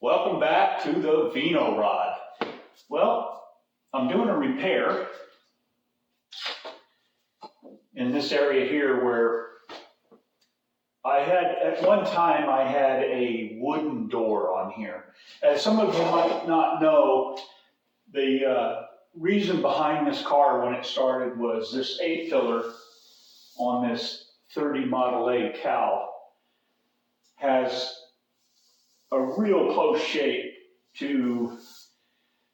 Welcome back to the Vino Rod. Well, I'm doing a repair in this area here where at one time I had a wooden door on here. As some of you might not know, the reason behind this car when it started was this A-pillar on this 30 Model A cow has a real close shape to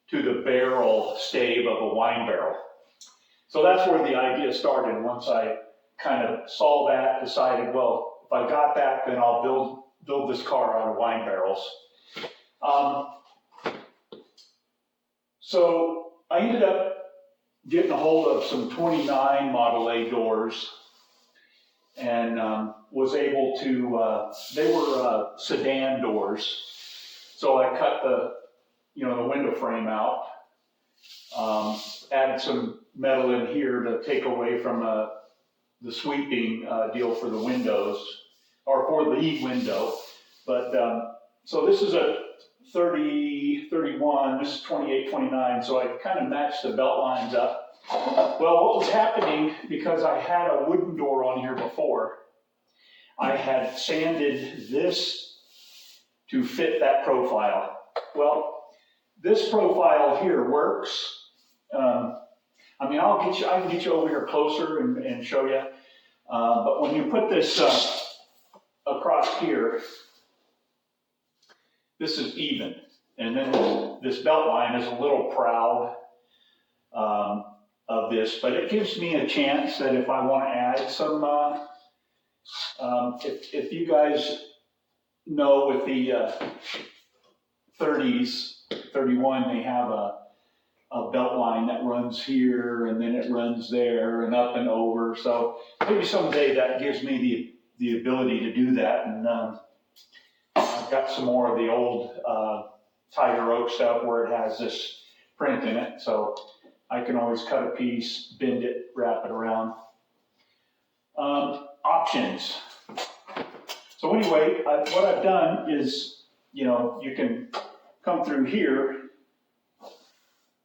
the barrel stave of a wine barrel. So that's where the idea started. Once I kind of saw that, decided, well, if I got that, then I'll build this car out of wine barrels. So I ended up getting a hold of some 29 Model A doors and was able to, they were sedan doors. So I cut the window frame out, added some metal in here to take away from the sweeping deal for the windows, or for the window. But so this is a 30, 31, this is 28, 29, so I kind of matched the belt lines up. Well, what was happening, because I had a wooden door on here before, I had sanded this to fit that profile. Well, this profile here works. I can get you over here closer and show you. But when you put this across here, this is even. And then this belt line is a little proud of this, but it gives me a chance that if I want to add some, if you guys know with the 30s, 31, they have a belt line that runs here and then it runs there and up and over. So maybe someday that gives me the ability to do that. And I've got some more of the old Tiger Oak stuff where it has this print in it. So I can always cut a piece, bend it, wrap it around. Options. So anyway, what I've done is, you can come through here,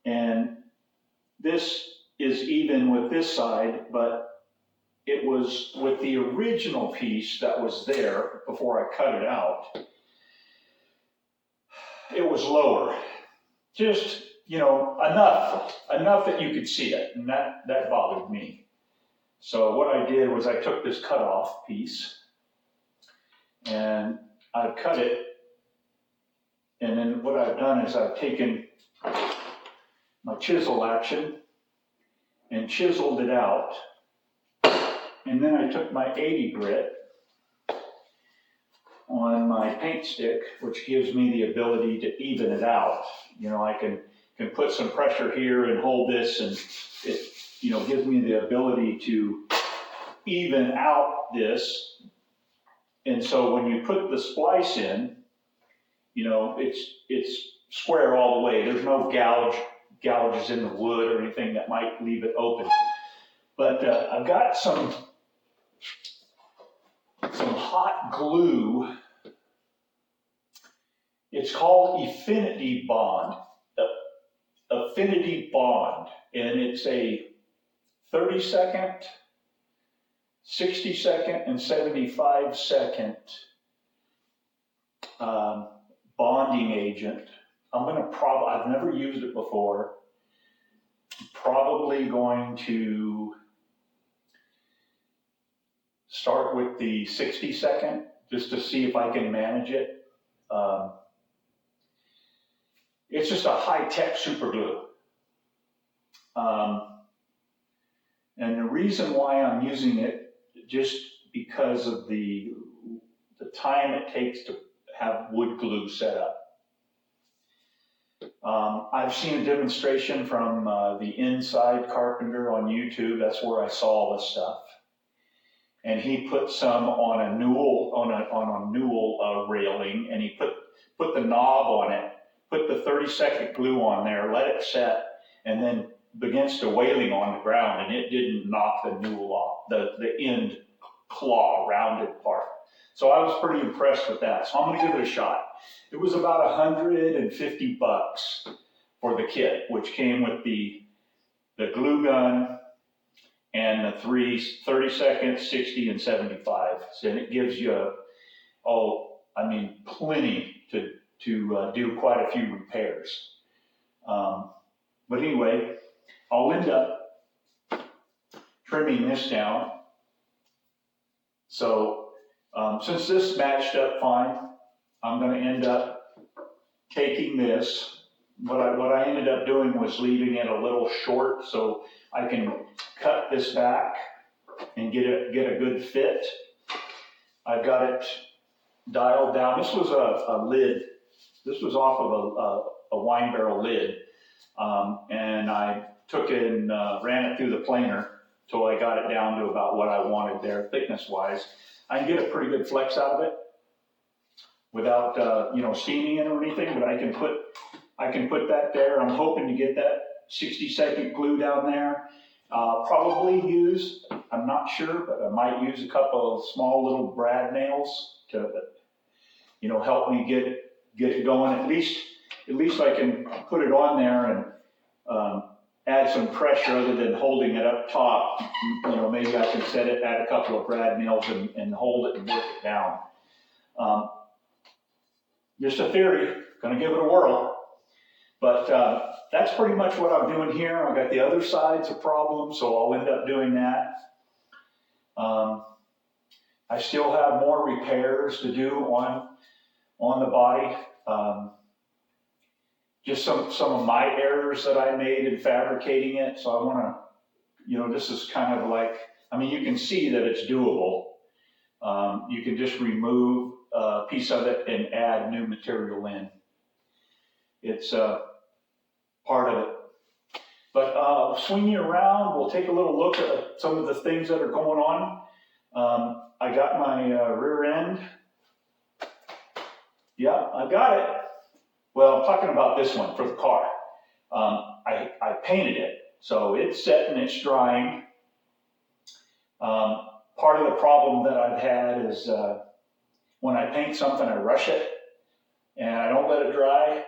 and this is even with this side, but it was with the original piece that was there before I cut it out. It was lower, just enough that you could see it, and that bothered me. So what I did was I took this cut off piece and I've cut it, and then what I've done is I've taken my chisel action and chiseled it out, and then I took my 80 grit on my paint stick, which gives me the ability to even it out. I can put some pressure here and hold this, and it gives me the ability to even out this. And so when you put the splice in, it's square all the way. There's no gouges in the wood or anything that might leave it open. But I've got some hot glue. It's called Affinity Bond, and it's a 30-second, 60-second, and 75-second bonding agent. I've never used it before. I'm probably going to start with the 60-second just to see if I can manage it. It's just a high-tech super glue. And the reason why I'm using it, just because of the time it takes to have wood glue set up. I've seen a demonstration from the Inside Carpenter on YouTube. That's where I saw this stuff. And he put some on a newel railing, and he put the knob on it, put the 30-second glue on there, let it set, and then begins to wailing on the ground, and it didn't knock the newel off, the end claw, rounded part. So I was pretty impressed with that. So I'm gonna give it a shot. It was about $150 for the kit, which came with the glue gun and the 30 seconds, 60 and 75. And it gives you, plenty to do quite a few repairs. But anyway, I'll end up trimming this down. So since this matched up fine, I'm going to end up taking this. What I ended up doing was leaving it a little short so I can cut this back and get a good fit. I've got it dialed down. This was a lid. This was off of a wine barrel lid. And I took it and ran it through the planer till I got it down to about what I wanted there, thickness-wise. I can get a pretty good flex out of it without, seaming it or anything, but I can put that there. I'm hoping to get that 60-second glue down there. Probably use, I'm not sure, but I might use a couple of small little brad nails to, help me get it going. At least I can put it on there and add some pressure other than holding it up top. Maybe I can add a couple of brad nails and hold it and work it down. Just a theory, gonna give it a whirl. But that's pretty much what I'm doing here. I've got the other side's a problem, so I'll end up doing that. I still have more repairs to do on the body. Just some of my errors that I made in fabricating it. So I want to, this is kind of like, you can see that it's doable. You can just remove a piece of it and add new material in. It's part of it. But swing you around, we'll take a little look at some of the things that are going on. I got my rear end. Yeah, I got it. Well, I'm talking about this one for the car. I painted it, so it's set and it's drying. Part of the problem that I've had is when I paint something, I rush it and I don't let it dry.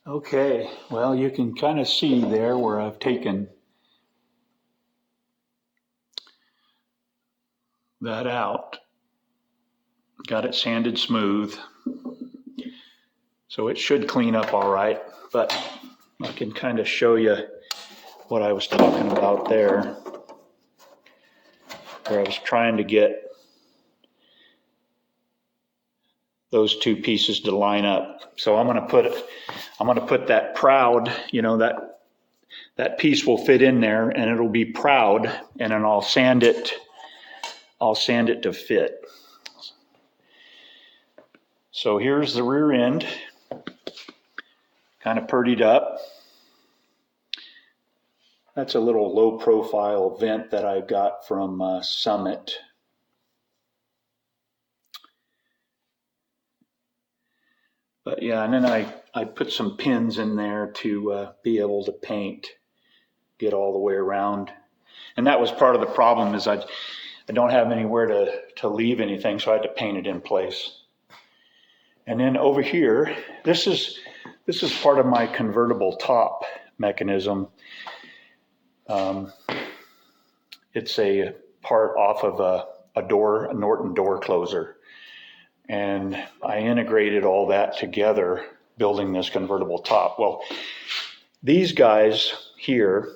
Okay, well, you can kind of see there where I've taken that out. Got it sanded smooth. So it should clean up all right, but I can kind of show you what I was talking about there, where I was trying to get those two pieces to line up. So I'm going to put that proud, that piece will fit in there and it'll be proud, and then I'll sand it to fit. So here's the rear end, kind of purdied up. That's a little low profile vent that I got from Summit. But yeah, and then I put some pins in there to be able to paint, get all the way around. And that was part of the problem, is I don't have anywhere to leave anything, so I had to paint it in place. And then over here, this is part of my convertible top mechanism. It's a part off of a Norton door closer. And I integrated all that together, building this convertible top. Well, these guys here,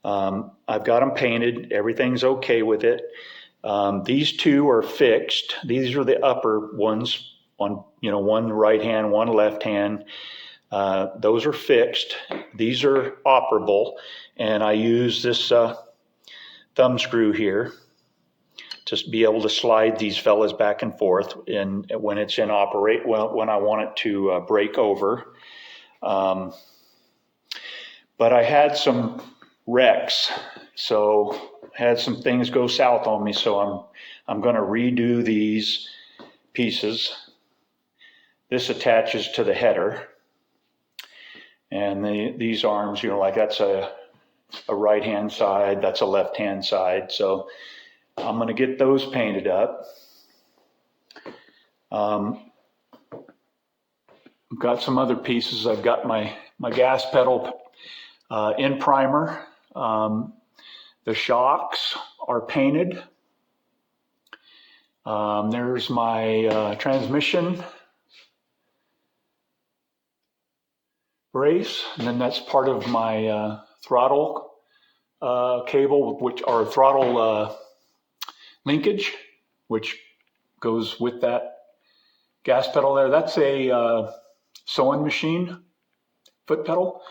I've got them painted. Everything's okay with it. These two are fixed. These are the upper ones. One right hand, one left hand. Those are fixed. These are operable, and I use this thumb screw here to be able to slide these fellas back and forth. And when it's in operate, when I want it to break over. But I had some wrecks, so had some things go south on me. So I'm going to redo these pieces. This attaches to the header, and these arms, like that's a right-hand side, that's a left-hand side. So I'm going to get those painted up. I've got some other pieces. I've got my gas pedal in primer. The shocks are painted. There's my transmission brace, and then that's part of my throttle cable, which are throttle linkage, which goes with that gas pedal there. That's a sewing machine foot pedal.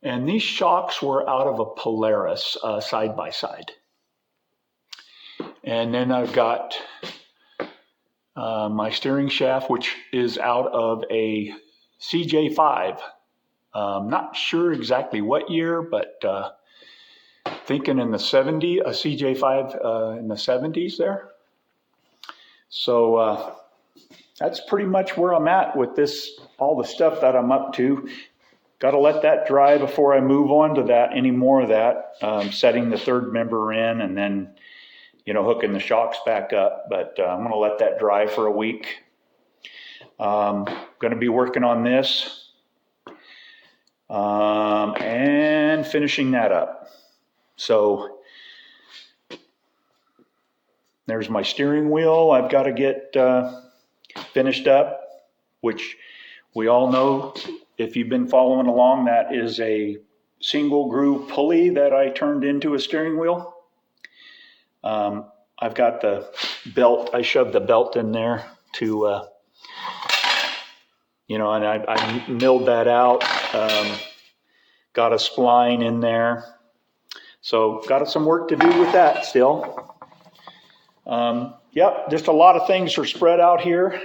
And these shocks were out of a Polaris side by side. And then I've got my steering shaft, which is out of a CJ5. Not sure exactly what year, but thinking in the 70s, a CJ5 in the 70s there. So that's pretty much where I'm at with this, all the stuff that I'm up to. Got to let that dry before I move on to that, any more of that, setting the third member in and then, you know, hooking the shocks back up. But I'm going to let that dry for a week. Going to be working on this and finishing that up. So there's my steering wheel. I've got to get finished up, which we all know, if you've been following along, that is a single groove pulley that I turned into a steering wheel. I've got the belt. I shoved the belt in there to, you know, and I milled that out. Got a spline in there. So got some work to do with that still. Yep, just a lot of things are spread out here.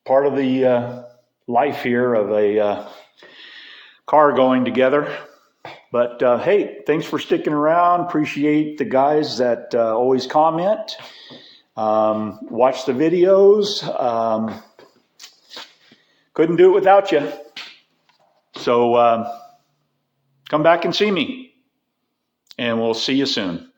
Part of the life here of a car going together. But hey, thanks for sticking around. Appreciate the guys that always comment, watch the videos. Couldn't do it without you. So come back and see me, and we'll see you soon.